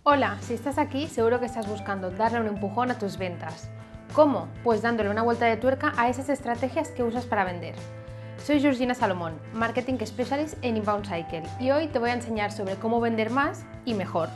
Hola, si estás aquí seguro que estás buscando darle un empujón a tus ventas. ¿Cómo? Pues dándole una vuelta de tuerca a esas estrategias que usas para vender. Soy Georgina Salomón, Marketing Specialist en Inbound Cycle, y hoy te voy a enseñar sobre cómo vender más y mejor.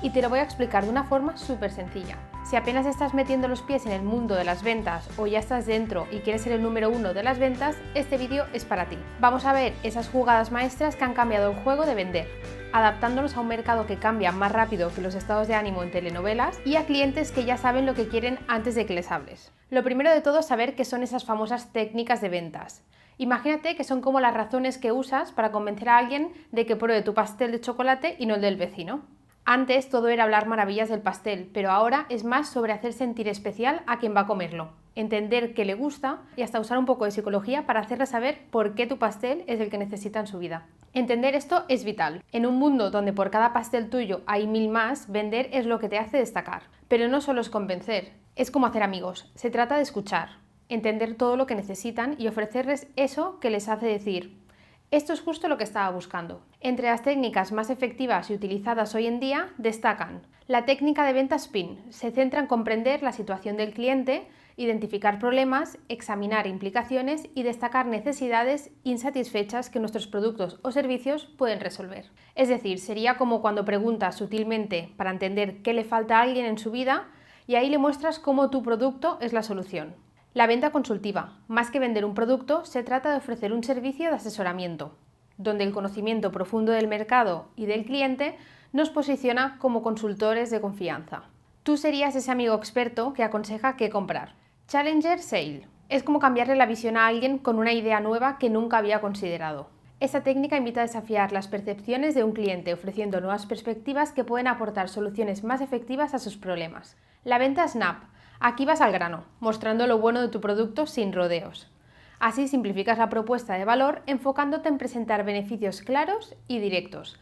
Y te lo voy a explicar de una forma súper sencilla. Si apenas estás metiendo los pies en el mundo de las ventas o ya estás dentro y quieres ser el número uno de las ventas, este vídeo es para ti. Vamos a ver esas jugadas maestras que han cambiado el juego de vender, adaptándonos a un mercado que cambia más rápido que los estados de ánimo en telenovelas y a clientes que ya saben lo que quieren antes de que les hables. Lo primero de todo es saber qué son esas famosas técnicas de ventas. Imagínate que son como las razones que usas para convencer a alguien de que pruebe tu pastel de chocolate y no el del vecino. Antes todo era hablar maravillas del pastel, pero ahora es más sobre hacer sentir especial a quien va a comerlo, entender qué le gusta y hasta usar un poco de psicología para hacerle saber por qué tu pastel es el que necesita en su vida. Entender esto es vital. En un mundo donde por cada pastel tuyo hay 1000 más, vender es lo que te hace destacar. Pero no solo es convencer, es como hacer amigos. Se trata de escuchar, entender todo lo que necesitan y ofrecerles eso que les hace decir: esto es justo lo que estaba buscando. Entre las técnicas más efectivas y utilizadas hoy en día destacan la técnica de venta SPIN. Se centra en comprender la situación del cliente, identificar problemas, examinar implicaciones y destacar necesidades insatisfechas que nuestros productos o servicios pueden resolver. Es decir, sería como cuando preguntas sutilmente para entender qué le falta a alguien en su vida y ahí le muestras cómo tu producto es la solución. La venta consultiva. Más que vender un producto, se trata de ofrecer un servicio de asesoramiento, donde el conocimiento profundo del mercado y del cliente nos posiciona como consultores de confianza. Tú serías ese amigo experto que aconseja qué comprar. Challenger Sale. Es como cambiarle la visión a alguien con una idea nueva que nunca había considerado. Esta técnica invita a desafiar las percepciones de un cliente, ofreciendo nuevas perspectivas que pueden aportar soluciones más efectivas a sus problemas. La venta Snap. Aquí vas al grano, mostrando lo bueno de tu producto sin rodeos. Así simplificas la propuesta de valor enfocándote en presentar beneficios claros y directos,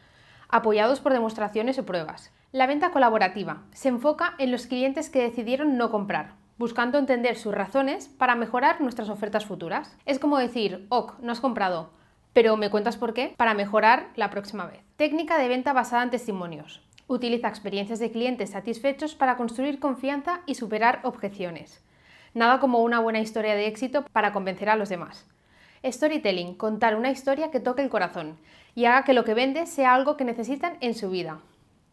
apoyados por demostraciones o pruebas. La venta colaborativa se enfoca en los clientes que decidieron no comprar, buscando entender sus razones para mejorar nuestras ofertas futuras. Es como decir: ok, no has comprado, pero ¿me cuentas por qué? Para mejorar la próxima vez. Técnica de venta basada en testimonios. Utiliza experiencias de clientes satisfechos para construir confianza y superar objeciones. Nada como una buena historia de éxito para convencer a los demás. Storytelling, contar una historia que toque el corazón y haga que lo que vende sea algo que necesitan en su vida.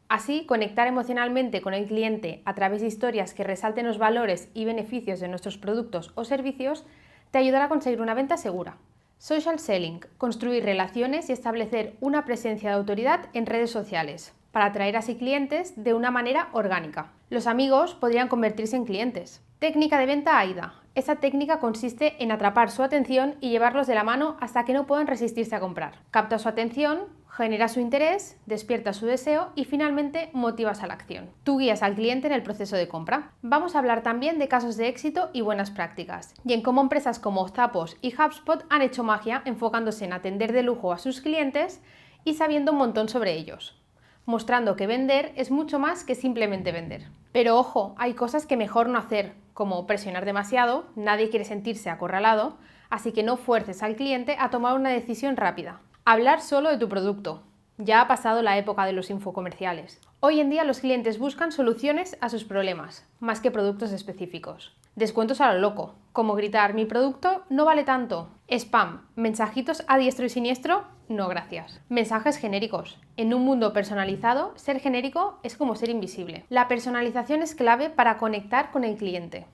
Así, conectar emocionalmente con el cliente a través de historias que resalten los valores y beneficios de nuestros productos o servicios te ayudará a conseguir una venta segura. Social Selling, construir relaciones y establecer una presencia de autoridad en redes sociales, para atraer así clientes de una manera orgánica. Los amigos podrían convertirse en clientes. Técnica de venta AIDA. Esta técnica consiste en atrapar su atención y llevarlos de la mano hasta que no puedan resistirse a comprar. Capta su atención, genera su interés, despierta su deseo y finalmente motivas a la acción. Tú guías al cliente en el proceso de compra. Vamos a hablar también de casos de éxito y buenas prácticas, y en cómo empresas como Zappos y HubSpot han hecho magia enfocándose en atender de lujo a sus clientes y sabiendo un montón sobre ellos, mostrando que vender es mucho más que simplemente vender. Pero ojo, hay cosas que mejor no hacer, como presionar demasiado. Nadie quiere sentirse acorralado, así que no fuerces al cliente a tomar una decisión rápida. Hablar solo de tu producto. Ya ha pasado la época de los infocomerciales. Hoy en día los clientes buscan soluciones a sus problemas, más que productos específicos. Descuentos a lo loco, como gritar: mi producto no vale tanto. Spam, mensajitos a diestro y siniestro, no gracias. Mensajes genéricos. En un mundo personalizado, ser genérico es como ser invisible. La personalización es clave para conectar con el cliente.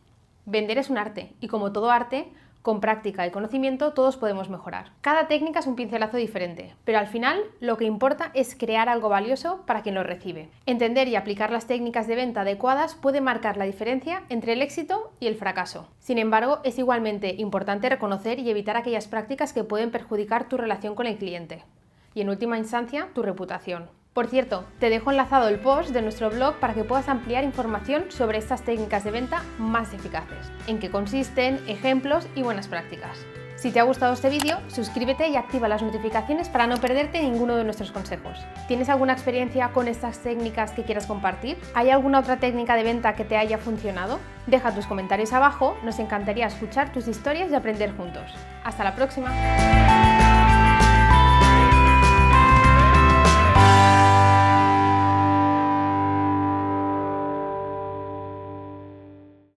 Vender es un arte, y como todo arte, con práctica y conocimiento todos podemos mejorar. Cada técnica es un pincelazo diferente, pero al final lo que importa es crear algo valioso para quien lo recibe. Entender y aplicar las técnicas de venta adecuadas puede marcar la diferencia entre el éxito y el fracaso. Sin embargo, es igualmente importante reconocer y evitar aquellas prácticas que pueden perjudicar tu relación con el cliente y, en última instancia, tu reputación. Por cierto, te dejo enlazado el post de nuestro blog para que puedas ampliar información sobre estas técnicas de venta más eficaces, en qué consisten, ejemplos y buenas prácticas. Si te ha gustado este vídeo, suscríbete y activa las notificaciones para no perderte ninguno de nuestros consejos. ¿Tienes alguna experiencia con estas técnicas que quieras compartir? ¿Hay alguna otra técnica de venta que te haya funcionado? Deja tus comentarios abajo, nos encantaría escuchar tus historias y aprender juntos. ¡Hasta la próxima!